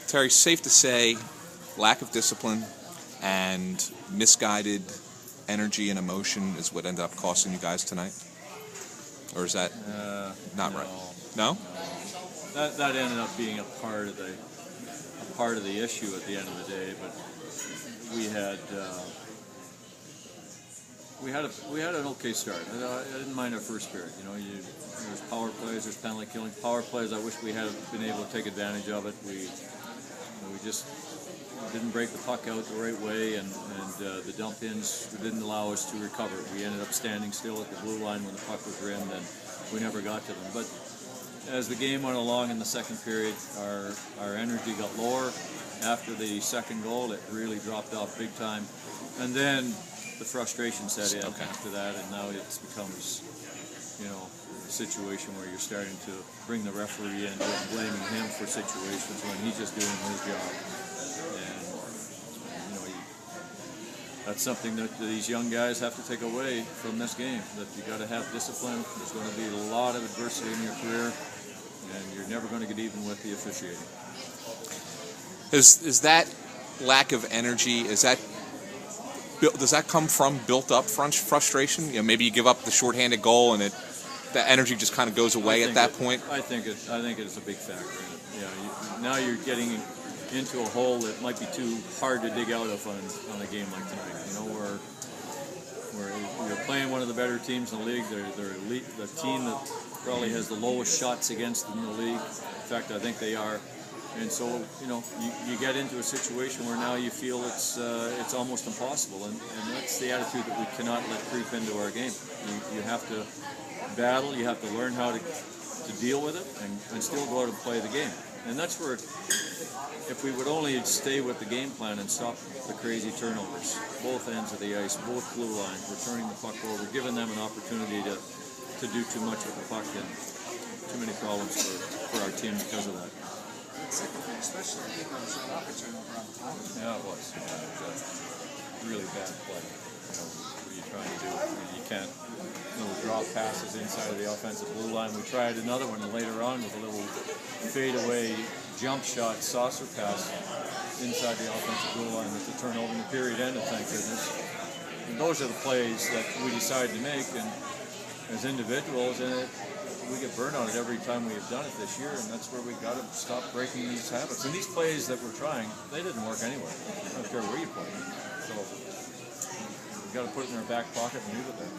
Terry, safe to say lack of discipline and misguided energy and emotion is what ended up costing you guys tonight? Or is that not right? No? That ended up being a part of the issue at the end of the day, but we had an okay start. I didn't mind our first period. There's power plays, there's penalty killing. Power plays, I wish we had been able to take advantage of it. We just didn't break the puck out the right way, and the dump ins didn't allow us to recover. We ended up standing still at the blue line when the puck was rimmed, and we never got to them. But as the game went along in the second period, our energy got lower. After the second goal, it really dropped off big time. And then the frustration set in after that, and now it becomes, a situation where you're starting to bring the referee in and blaming him for situations when he's just doing his job. And, that's something that these young guys have to take away from this game, that you got to have discipline. There's going to be a lot of adversity in your career, and you're never going to get even with the officiating. Is that lack of energy, does that come from built-up frustration? Maybe you give up the shorthanded goal and the energy just kind of goes away at that point? I think it's a big factor in it. Now you're getting into a hole that might be too hard to dig out of on a game like tonight. Where you're playing one of the better teams in the league. They're elite, the team that probably has the lowest shots against in the league. In fact, I think they are. And so, you get into a situation where now you feel it's almost impossible, and that's the attitude that we cannot let creep into our game. You have to battle, you have to learn how to deal with it, and still go out and play the game. And that's where, if we would only stay with the game plan and stop the crazy turnovers, both ends of the ice, both blue lines, returning the puck over, giving them an opportunity to do too much with the puck, and too many problems for our team because of that. Second thing, especially the game that was right off the turnover on the top. Yeah, it was. It was a really bad play. What are you trying to do? You can't drop passes inside of the offensive blue line. We tried another one later on with a little fadeaway jump shot saucer pass inside the offensive blue line with the turnover in the period ended, thank goodness. And those are the plays that we decide to make, and as individuals, we get burned on it every time we have done it this year, and that's where we've got to stop breaking these habits. And these plays that we're trying, they didn't work anyway. I don't care where you play. So we've got to put it in our back pocket and leave it there.